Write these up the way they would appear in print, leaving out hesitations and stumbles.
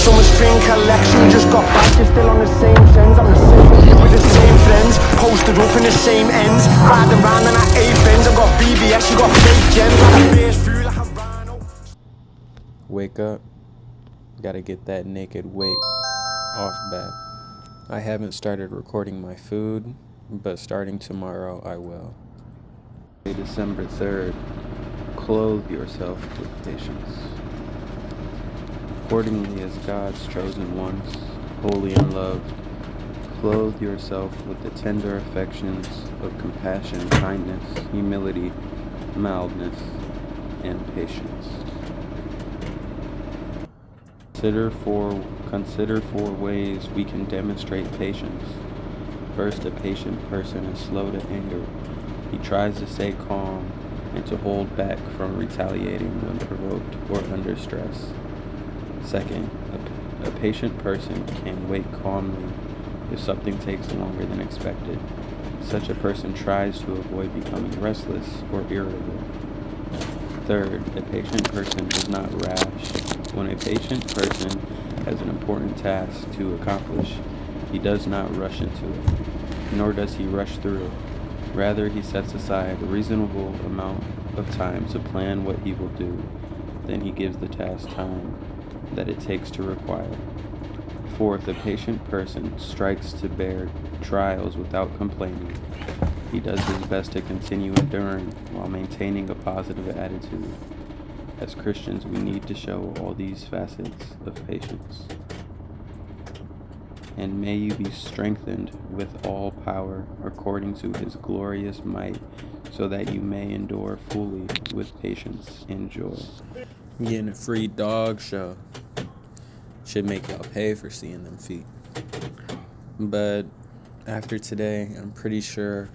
summer spring collection. Just got back, you're still on the same trends. I'm the same with the same friends, posted up in the same ends, riding round on that A-Benz. I got BBS, you got fake gems. Like a race through like a rhino. Wake up. Gotta get that naked weight off back. I haven't started recording my food, but starting tomorrow I will. December 3rd. Clothe yourself with patience. Accordingly as God's chosen ones, holy and loved, clothe yourself with the tender affections of compassion, kindness, humility, mildness, and patience. Consider four ways we can demonstrate patience. First, a patient person is slow to anger. He tries to stay calm and to hold back from retaliating when provoked or under stress. Second, a patient person can wait calmly if something takes longer than expected. Such a person tries to avoid becoming restless or irritable. Third, a patient person is not rash. When a patient person has an important task to accomplish, he does not rush into it, nor does he rush through it. Rather, he sets aside a reasonable amount of time to plan what he will do. Then he gives the task time that it takes to require. Fourth, a patient person strikes to bear trials without complaining. He does his best to continue enduring while maintaining a positive attitude. As Christians, we need to show all these facets of patience. And may you be strengthened with all power according to his glorious might, so that you may endure fully with patience and joy. Getting a free dog show. Should make y'all pay for seeing them feet. But after today, I'm pretty sure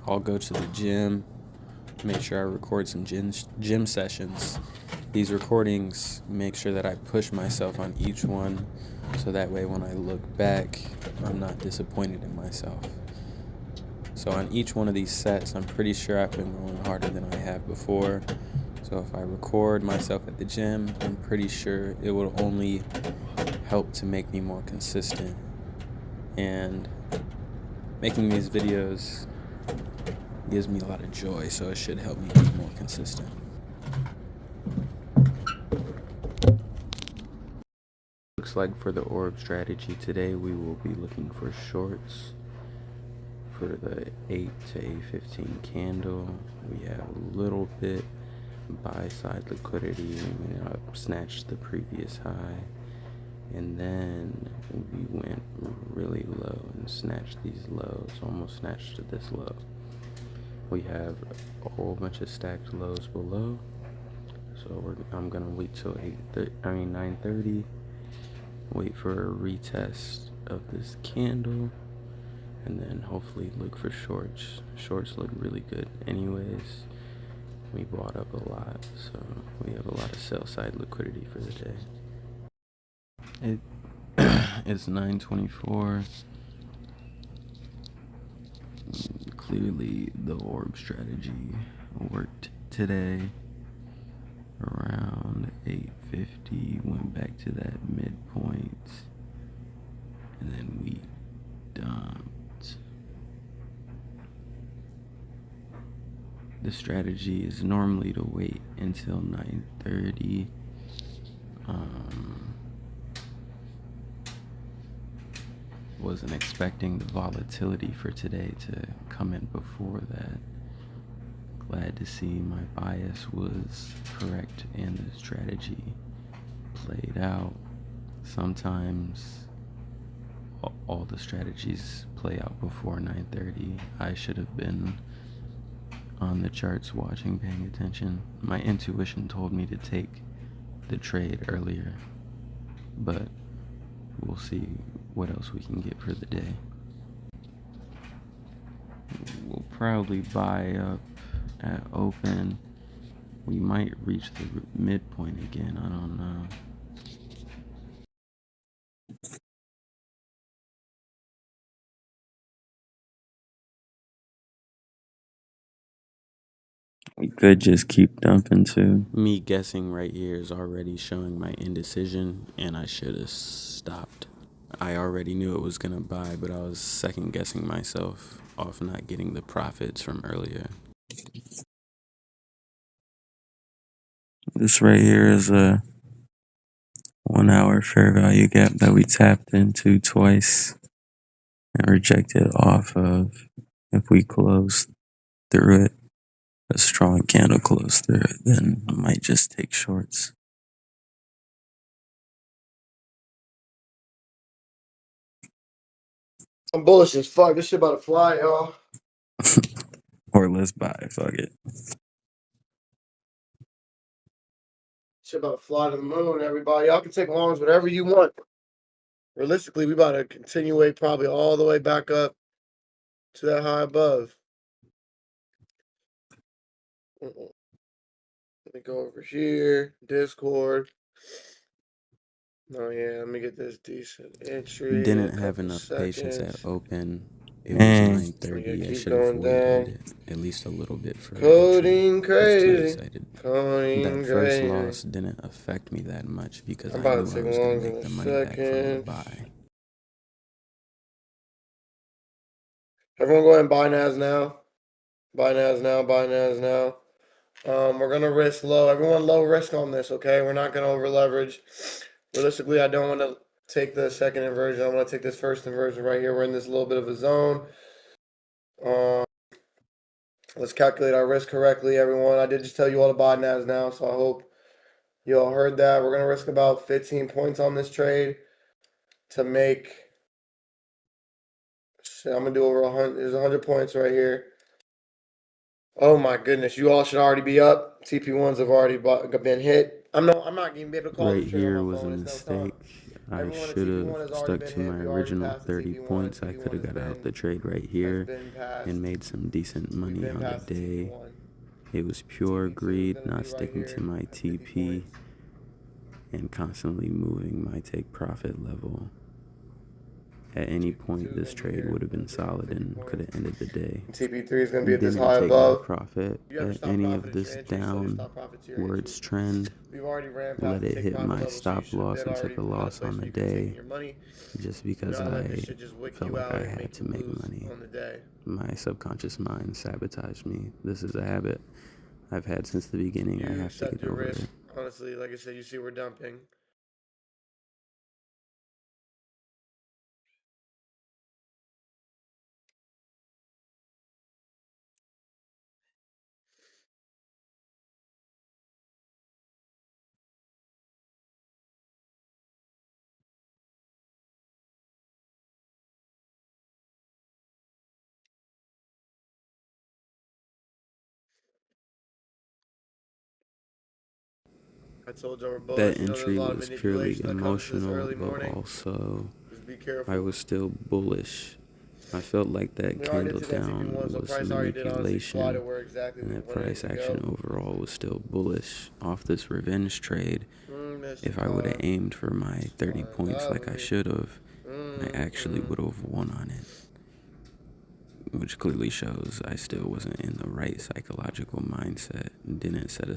I'll go to the gym, make sure I record some gym sessions. These recordings make sure that I push myself on each one, so that way when I look back, I'm not disappointed in myself. So on each one of these sets, I'm pretty sure I've been going harder than I have before. So if I record myself at the gym, I'm pretty sure it will only help to make me more consistent. And making these videos gives me a lot of joy, so it should help me be more consistent. Looks like for the orb strategy today, we will be looking for shorts. For the 8 to 8.15 candle, we have a little bit buy side liquidity. We snatched the previous high, and then we went really low and snatched these lows, almost snatched to this low. We have a whole bunch of stacked lows below, so I'm gonna wait till 9:30. Wait for a retest of this candle, and then hopefully look for shorts. Shorts look really good anyways. We bought up a lot, so we have a lot of sell side liquidity for the day. It's 9:24. Clearly the orb strategy worked today. Around 8:50, went back to that midpoint, and then we dumped. The strategy is normally to wait until 9:30. Wasn't expecting the volatility for today to come in before that. Glad to see my bias was correct and the strategy played out. Sometimes all the strategies play out before 9:30. I should have been on the charts watching, paying attention. My intuition told me to take the trade earlier, but we'll see what else we can get for the day. We'll probably buy up at open. We might reach the midpoint again, I don't know. We could just keep dumping too. Me guessing right here is already showing my indecision, and I should have stopped. I already knew it was gonna buy, but I was second guessing myself off not getting the profits from earlier. This right here is a 1 hour fair value gap that we tapped into twice and rejected off of. If we close through it, a strong candle close through it, then I might just take shorts. I'm bullish as fuck. This shit about to fly, y'all. Or let's buy, fuck it. Shit about to fly to the moon, everybody. Y'all can take longs whatever you want. Realistically, we about to continuate probably all the way back up to that high above. Let me go over here. Discord. Oh yeah, let me get this decent entry. Didn't have enough patience at open. It was 9:30. I should have waited at least a little bit for Coding entry. I was too crazy. excited. Coding That first crazy. loss didn't affect me that much because I'm I about knew to I take was gonna longs in make a the money back from the second. buy. Everyone go ahead and buy NAS now. Buy NAS now. Buy NAS now. We're gonna risk low. Everyone low risk on this, okay? We're not gonna over leverage. Realistically, I don't want to take the second inversion. I want to take this first inversion right here. We're in this little bit of a zone. Let's calculate our risk correctly, everyone. I did just tell you all to buy NAS now, so I hope you all heard that. We're gonna risk about 15 points on this trade to make. Shit, I'm gonna do over 100. There's 100 points right here. Oh my goodness, you all should already be up. TP1s have already been hit. I'm not gonna be able to call Right this trade here on my was a phone. It's no time. mistake. I Everyone at should TP1 have has already stuck been to hit. my We already original passed the 30 TP1. points. I TP1 could have has got out been the trade right has here been passed. and made some decent We've money been on the past the day. TP1. It was pure TP2 is greed, gonna not be right sticking to here my at 50 TP points. and constantly moving my take profit level. At any point, this trade would have been solid and could have ended the day. TP3 is going to be at this Didn't high take my above. profit You have to at stop any profit of at this your entry. Sell your stop profit to your entry. downwards trend. We've already ran past Let the it take hit profit my level, so you stop should have loss been and already took a at a loss place on where the you could be taking day your money. just Do because not let I this shit just wick felt you like out I and had make to you make lose money. on the day. My subconscious mind sabotaged me. This is a habit I've had since the beginning. I You have to accept get your over risk. it. Honestly, like I said, you see we're dumping. I told y'all we're bullish. That You know, there's a entry lot of was purely manipulation that comes to this emotional, early but morning. also Just be I careful. was still bullish. I felt like that We already candle did that down TP1, so was price already did honestly slide manipulation, it where exactly and we that wanted it price to action go. overall was still bullish off this revenge trade. That's If I would have fine. aimed for my 30 Fine. points like I should have, I actually Mm-mm. would have won on it. Which clearly shows I still wasn't in the right psychological mindset, didn't set a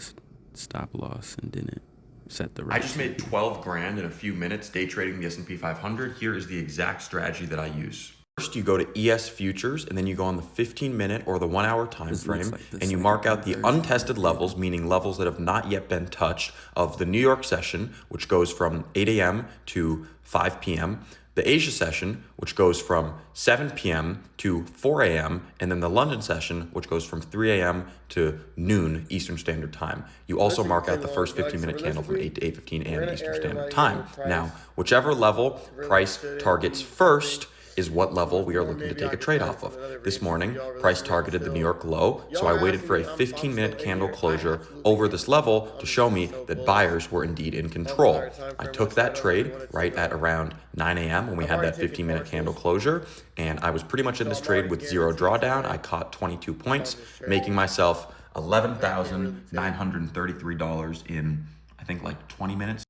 stop loss, and didn't set the right. I just made 12 grand in a few minutes day trading the S&P 500. Here is the exact strategy that I use. First, you go to ES Futures, and then you go on the 15-minute or the 1 hour time This frame, like and you mark out the untested levels, meaning levels that have not yet been touched, of the New York session, which goes from 8 a.m. to 5 p.m., the Asia session, which goes from 7 p.m. to 4 a.m., and then the London session, which goes from 3 a.m. to noon Eastern Standard Time. You also mark out the first 15-minute candle from 8 to 8:15 a.m. Eastern Standard Time. Now, whichever level price targets first is what level we are looking to take a trade off of. This morning, price targeted the New York low, so I waited for a 15-minute candle closure over this level to show me that buyers were indeed in control. I took that trade right at around 9 a.m. when we had that 15-minute candle closure, and I was pretty much in this trade with zero drawdown. I caught 22 points, making myself $11,933 in, I think, like 20 minutes.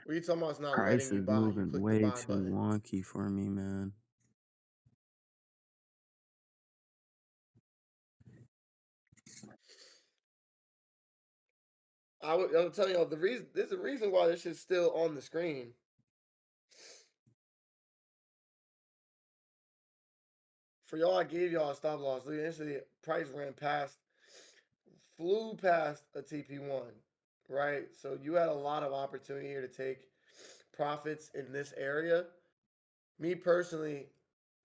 What are you talking about? It's not Price letting you is buy. You moving click the way buy too button. wonky for me, man. I'm telling y'all the reason. There's a reason why this shit's still on the screen. For y'all, I gave y'all a stop loss. Look, instantly, price flew past a TP1, right? So you had a lot of opportunity here to take profits in this area. Me personally,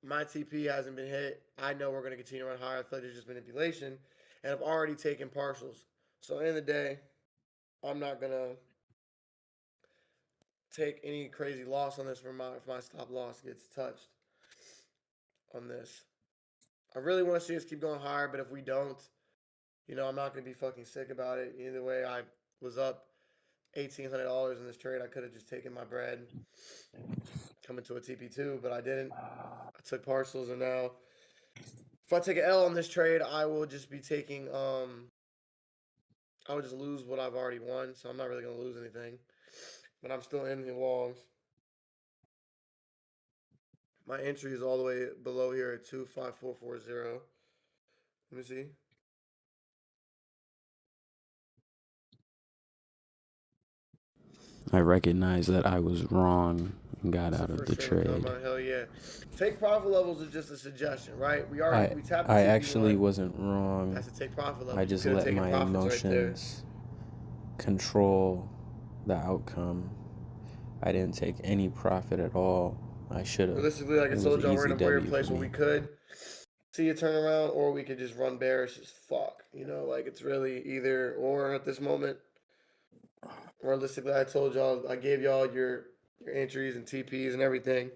my TP hasn't been hit. I know we're going to continue to run higher. I thought it's just manipulation, and I've already taken partials. So in the day, I'm not gonna take any crazy loss on this if my stop loss gets touched on this. I really want to see us keep going higher, but if we don't, I'm not gonna be fucking sick about it. Either way, I was up $1,800 in this trade. I could have just taken my bread coming to a TP2, but I didn't. I took partials, and now if I take an L on this trade, I will just be taking I would just lose what I've already won, so I'm not really gonna lose anything. But I'm still in the longs. My entry is all the way below here at 25440. Let me see. I recognize that I was wrong and got out of the trade. Hell yeah. Take profit levels is just a suggestion, right? We tapped the I TP1. actually wasn't wrong. That's to take profit levels. I just let my emotions control the outcome. I didn't take any profit at all. I should have. Realistically, like I told y'all, we're in a weird place where we could see a turnaround, or we could just run bearish as fuck. Like it's really either or at this moment. Realistically, I told y'all, I gave y'all your entries and TPs and everything.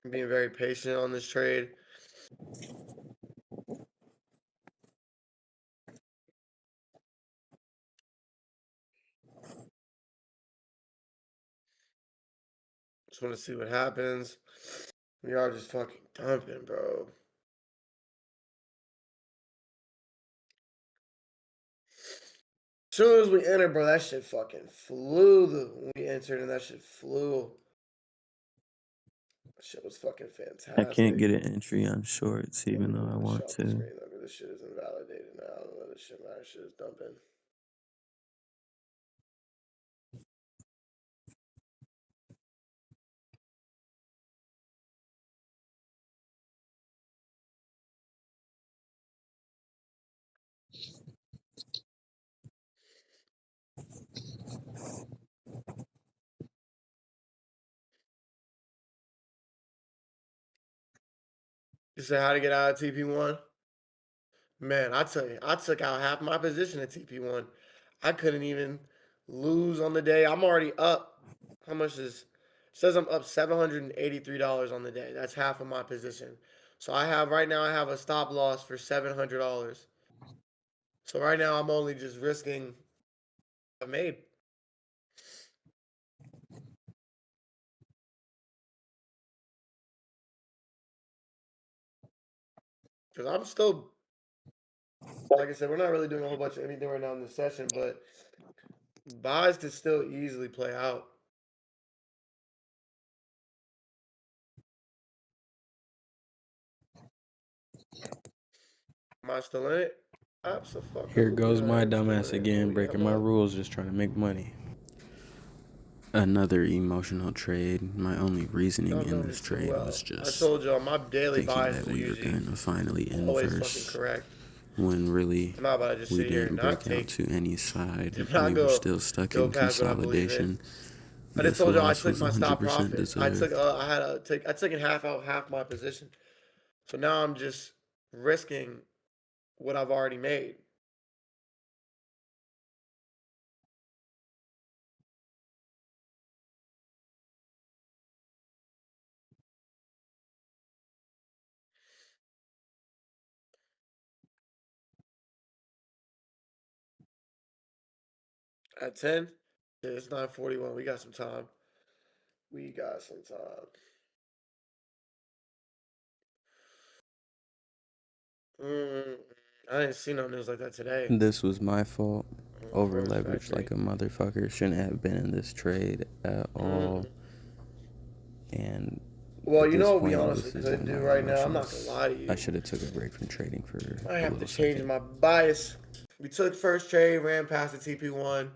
I'm being very patient on this trade. Just want to see what happens. We are just fucking dumping, bro. As soon as we entered, bro, that shit fucking flew. When we entered, and that shit flew. That shit was fucking fantastic. I can't get an entry on shorts, even though I want to. Look, this shit is invalidated now. This shit is dumping. You say how to get out of TP1? Man, I tell you, I took out half my position at TP1. I couldn't even lose on the day. I'm already up. How much says I'm up $783 on the day. That's half of my position. So right now I have a stop loss for $700. So right now I'm only just risking I made. Because I'm still, like I said, we're not really doing a whole bunch of anything right now in this session, but buys could still easily play out. Am I still in it? Absolutely. Here goes my dumbass again, breaking my rules, just trying to make money. Another emotional trade. My only reasoning in this trade was just I told y'all my daily bias that we were going to finally inverse. Correct. When really we didn't break out to any side. We were still stuck in consolidation. I just told y'all I took my stop profit. I took in half my position. So now I'm just risking what I've already made. At 10? Yeah, it's 9:41. We got some time. I didn't see no news like that today. This was my fault. Over leveraged like a motherfucker. Shouldn't have been in this trade at all. And Well, at you this know what we point, honestly this is could on do my right now? I'm not emotions. gonna lie to you. I should have took a break from trading for I a have to little change second. my bias. We took first trade, ran past the TP1.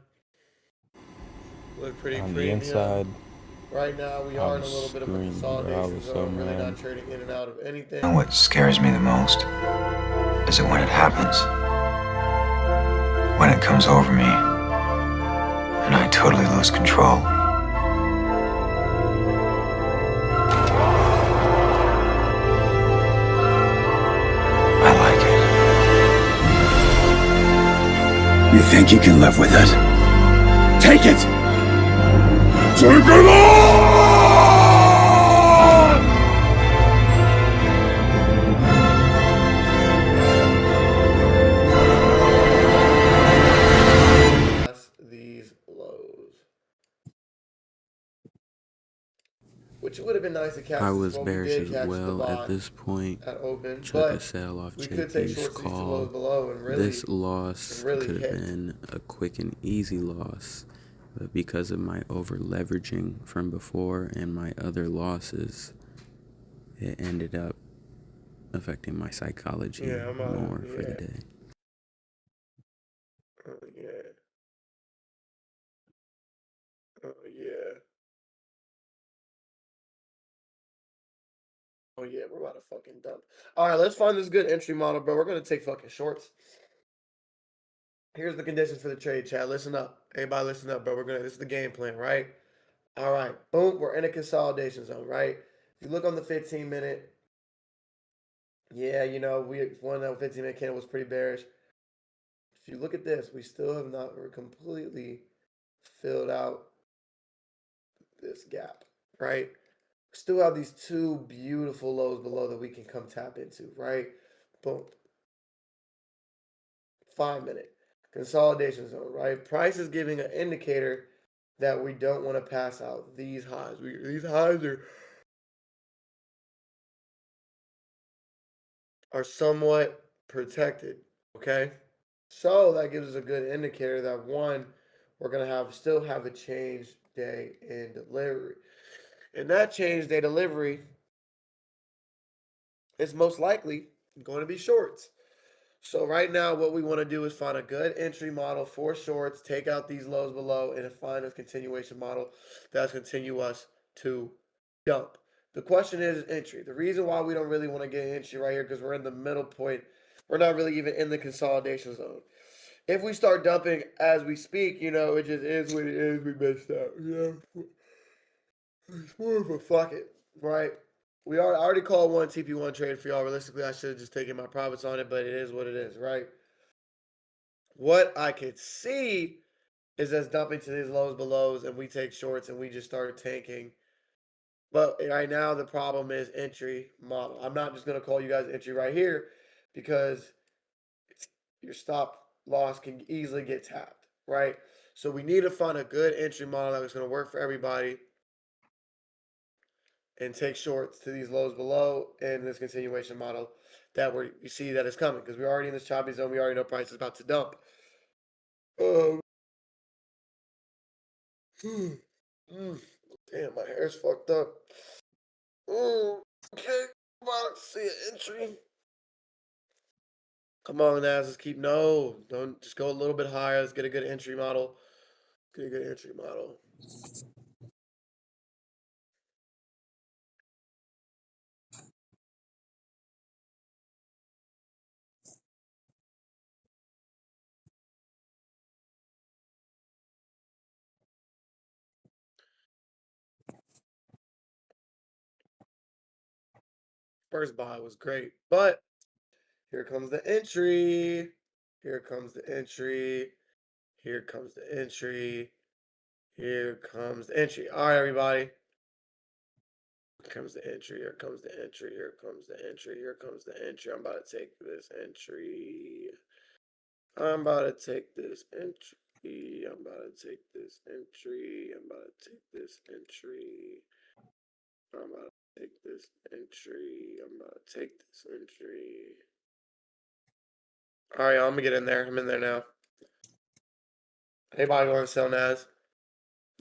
Look pretty On the premium. inside, Right now, we I are in a was little bit of a screaming, bro. I consolidation was so zone. Really not mad. trading in and out of anything. And what scares me the most is that when it happens, when it comes over me, and I totally lose control. I like it. You think you can live with it? Take it! Take it on! These lows. Which would have been nice to catch. I this. was Well, we bearish did as catch the well at bot this point. at open, Took but a sell off we could take JP's shorts to these two lows call. below and really This loss really could have hit. been a quick and easy loss, but because of my over leveraging from before and my other losses, it ended up affecting my psychology Yeah, I'm out. more for the Yeah. day. Oh yeah. Oh yeah. Oh yeah, we're about to fucking dump. All right, let's find this good entry model, bro. We're gonna take fucking shorts. Here's the conditions for the trade, chat. Listen up. Everybody listen up, bro. This is the game plan, right? All right. Boom. We're in a consolidation zone, right? If you look on the 15-minute, yeah, you know, one of the 15-minute candle was pretty bearish. If you look at this, we still have not completely filled out this gap, right? Still have these two beautiful lows below that we can come tap into, right? Boom. 5-minute consolidation zone, right? Price is giving an indicator that we don't want to pass out these highs. These highs are somewhat protected, okay? So that gives us a good indicator that one, we're gonna still have a change day in delivery. And that change day delivery is most likely going to be shorts. So right now, what we want to do is find a good entry model for shorts, take out these lows below, and find a continuation model that's continue us to dump. The question is entry. The reason why we don't really want to get entry right here because we're in the middle point. We're not really even in the consolidation zone. If we start dumping as we speak, you know, it just is what it is. We missed out. You know, it's more of a fuck it, right? I already called one TP1 trade for y'all. Realistically, I should have just taken my profits on it, but it is what it is, right? What I could see is us dumping to these lows belows and we take shorts and we just start tanking. But right now, the problem is entry model. I'm not just going to call you guys entry right here because your stop loss can easily get tapped, right? So we need to find a good entry model that's going to work for everybody and take shorts to these lows below in this continuation model that we see that is coming because we're already in this choppy zone. We already know price is about to dump. Damn, my hair's fucked up. Okay, come on, see an entry. Come on, Naz, let's keep don't just go a little bit higher. Let's get a good entry model. Get a good entry model. First buy was great, but here comes the entry. Here comes the entry. Here comes the entry. Here comes the entry. All right, everybody. Here comes the entry. Here comes the entry. Here comes the entry. Here comes the entry. I'm about to take this entry. I'm about to take this entry. I'm about to take this entry. I'm about to take this entry. I'm about to take this entry. I'm about to take this entry. All right, I'm gonna get in there. I'm in there now. Anybody want to sell Naz?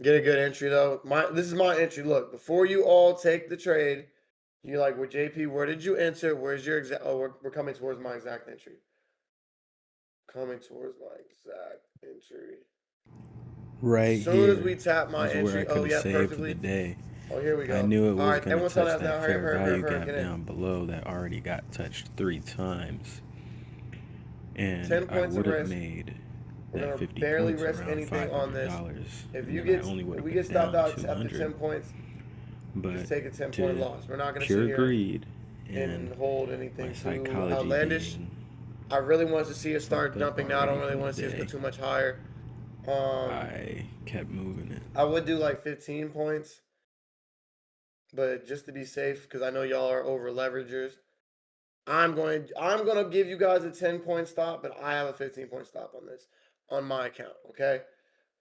Get a good entry though. This is my entry. Look, before you all take the trade, you're like, well, JP, where did you enter? Where's your exact? Oh, we're coming towards my exact entry. Coming towards my exact entry. Right As soon here as we tap my is where I entry, could oh have yeah, saved perfectly. the day. Oh, here we go. I knew it All was right, going everyone's to telling touch us now. that Hurry fair up, hurry value up, hurry up, gap get in. down below that already got touched 3 times. And 10 I points of would have risk. made We're that gonna 50 barely points risk around anything on this. $500. If And you then I get only would if have we been get stopped down out after 10 200. points, But just take a 10-point to loss. We're not gonna sit pure here greed and and hold my anything too psychology outlandish. being I really want to see us start fucked up dumping now. I don't already really from want the to see us go day, too much higher. I kept moving it. I would do like 15 points, but just to be safe, because I know y'all are over leveragers, I'm gonna give you guys a 10-point stop, but I have a 15-point stop on this on my account. Okay.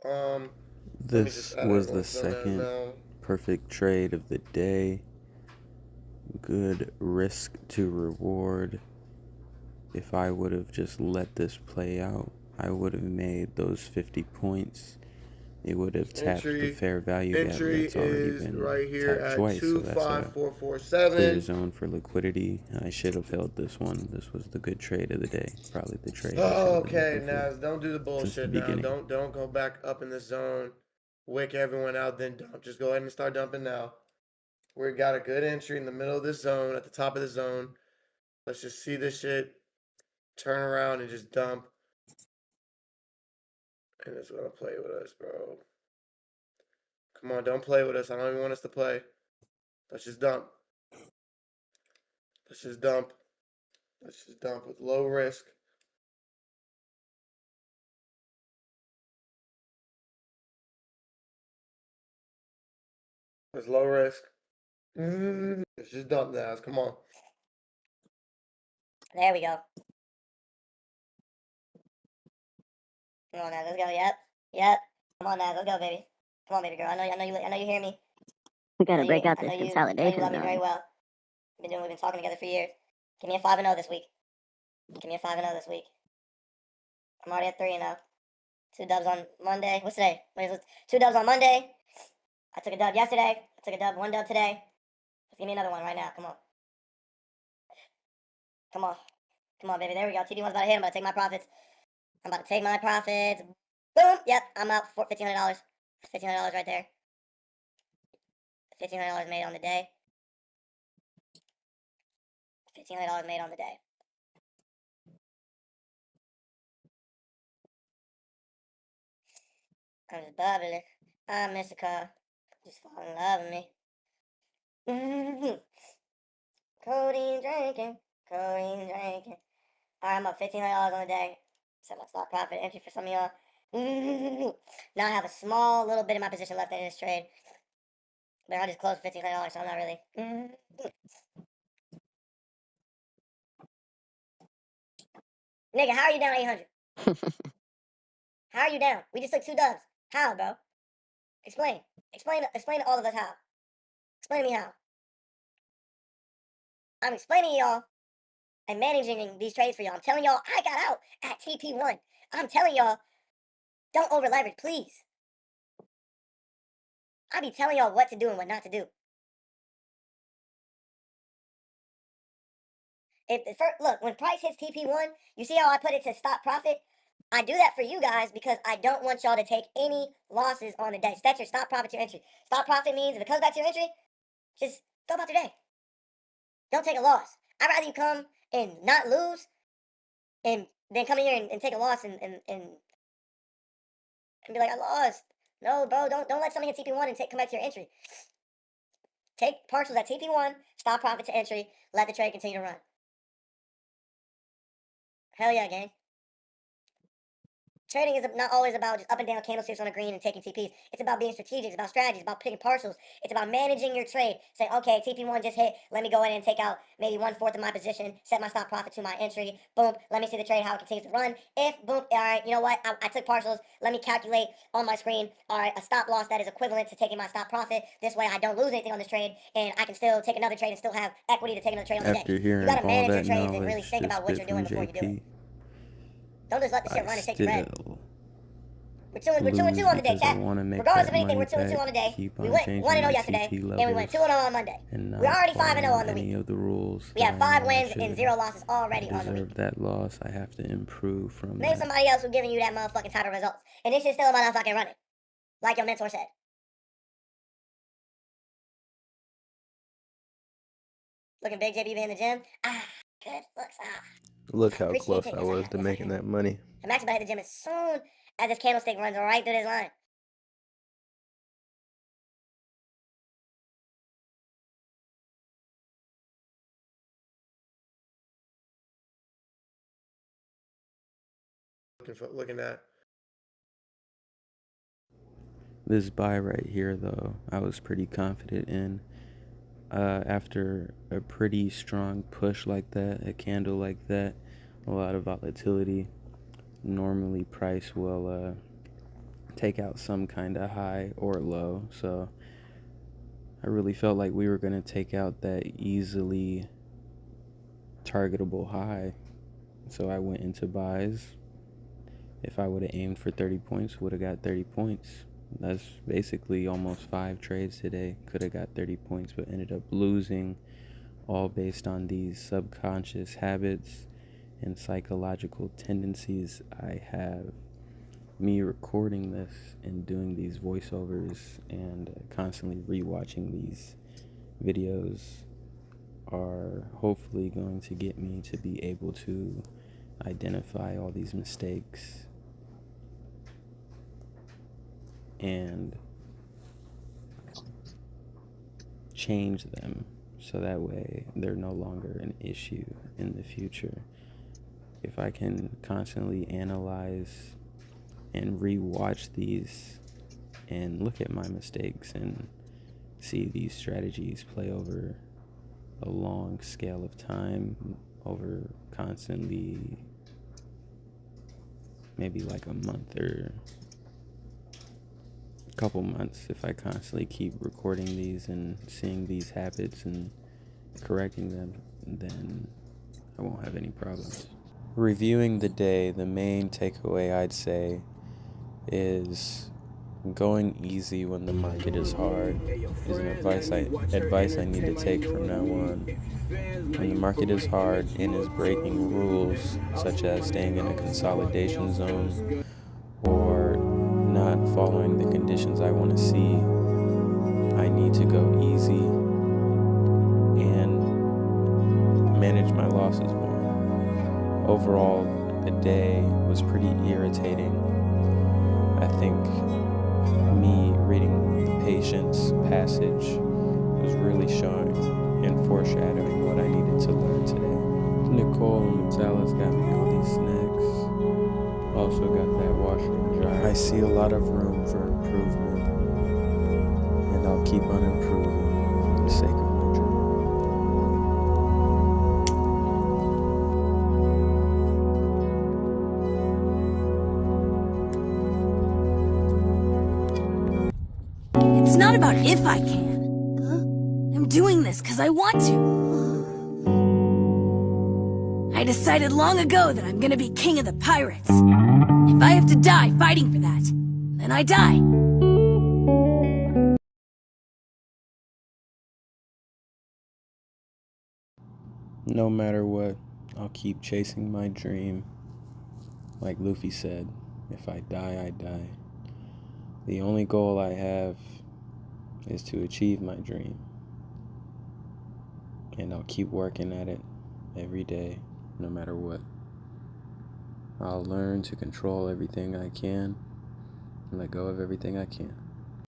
Let me This just add was the everyone's zone as second now. perfect trade of the day. Good risk to reward. If I would have just let this play out, I would have made those 50 points. It would have tapped the fair value gap Entry that's already is been right here tapped at twice, so that's a 25447. clear zone for liquidity. I should have held this one. This was the good trade of the day. Probably the trade I should Oh, have been okay, looking for Naz, don't do the since the bullshit now. beginning. Don't go back up in the zone. Wick everyone out, then dump. Just go ahead and start dumping now. We got a good entry in the middle of the zone, at the top of the zone. Let's just see this shit. Turn around and just dump. And it's gonna play with us, bro. Come on, don't play with us. I don't even want us to play. Let's just dump. Let's just dump. Let's just dump with low risk. It's low risk. Let's just dump now. Come on. There we go. Come on now, let's go. Yep. Come on now, let's go, baby. Come on, baby girl. I know you hear me. We gotta break out I this know you consolidation love me very zone. well. We've been talking together for years. Give me a 5-0 this week. Give me a 5-0 this week. I'm already at 3-0. 2 dubs on Monday. What's today? Wait, 2 dubs on Monday. I took a dub yesterday. I took a dub, 1 dub today. Let's give me another one right now. Come on. Come on, baby. There we go. TD1's about to hit. I'm about to take my profits. Boom. Yep. I'm out for $1,500. $1,500 right there. $1,500 made on the day. $1,500 made on the day. I'm just bubbling. I miss a car. Just fall in love with me. Codeine drinking. Alright, I'm up $1,500 on the day. Set my stop profit entry for some of y'all. Now I have a small little bit of my position left in this trade. But I just closed $1,500, so I'm not really. Nigga, how are you down 800? How are you down? We just took 2 dubs. How, bro? Explain. Explain to all of us how. Explain to me how. I'm explaining to y'all and managing these trades for y'all. I'm telling y'all I got out at TP1. I'm telling y'all, don't over leverage, please. I be telling y'all what to do and what not to do. Look, when price hits TP1, you see how I put it to stop profit? I do that for you guys because I don't want y'all to take any losses on the day. That's your stop profit to your entry. Stop profit means if it comes back to your entry, just go about your day. Don't take a loss. I'd rather you come and not lose and then come in here and take a loss and be like, I lost. No, bro, don't let something hit TP1 and come back to your entry. Take partials at TP1, stop profit to entry, let the trade continue to run. Hell yeah, gang. Trading is not always about just up and down candlesticks on a green and taking TPs. It's about being strategic. It's about strategies. It's about picking partials. It's about managing your trade. Say, okay, TP1 just hit. Let me go in and take out maybe 1/4 of my position. Set my stop profit to my entry. Boom. Let me see the trade, how it continues to run. If, boom, all right, you know what? I took partials. Let me calculate on my screen, all right, a stop loss that is equivalent to taking my stop profit. This way I don't lose anything on this trade, and I can still take another trade and still have equity to take another trade on the day. After hearing You got to all manage your that trades and really knowledge think just about what spit you're from doing before you do it. JP, Don't just let the shit I run and take your bread. still We're 2 and 2 lose on the day, because I chat. want to make Regardless that of anything, money we're 2 and 2 back, on the day. keep We on went changing 1 and 0 my yesterday, TP and we went levels, 2 and 0 on Monday. and We're not already 5 and 0 on following the any week. of the rules. We have that I 5 know I wins and should. 0 losses I already on the week. deserve that loss. I have to improve from Name that. somebody else who's giving you that motherfucking type of results. And this shit's still in my motherfucking running. Like your mentor said. Looking big, JB in the gym. Good looks. Look how Appreciate close it. I Yes, I was have. to Yes, I making have. that money. I'm actually about to hit the gym as soon as this candlestick runs right through this line. Looking at. This buy right here, though, I was pretty confident in. After a pretty strong push like that, a candle like that, a lot of volatility, normally price will take out some kind of high or low. So I really felt like we were going to take out that easily targetable high. So I went into buys. If I would have aimed for 30 points, would have got 30 points. That's basically almost 5 trades today. Could have got 30 points, but ended up losing, all based on these subconscious habits and psychological tendencies I have. Me recording this and doing these voiceovers and constantly rewatching these videos are hopefully going to get me to be able to identify all these mistakes and change them so that way they're no longer an issue in the future. If I can constantly analyze and rewatch these and look at my mistakes and see these strategies play over a long scale of time, over constantly maybe like a month or a couple months, if I constantly keep recording these and seeing these habits and correcting them, then I won't have any problems. Reviewing the day, the main takeaway I'd say is going easy when the market is hard is an advice I need to take from now on. When the market is hard and is breaking rules, such as staying in a consolidation zone or not following the conditions I want to see, I need to go easy and manage my losses more. Overall, the day was pretty irritating. I think me reading the patience passage was really showing and foreshadowing what I needed to learn today. Nicole and Metalis got me all these snacks. Also got that washer and dryer. I see a lot of room for improvement, and I'll keep on improving for the sake of my dream. It's not about if I can. I'm doing this because I want to. I decided long ago that I'm gonna be king of the pirates. If I have to die fighting for that, then I die. No matter what, I'll keep chasing my dream. Like Luffy said, if I die, I die. The only goal I have is to achieve my dream. And I'll keep working at it every day, no matter what. I'll learn to control everything I can and let go of everything I can't.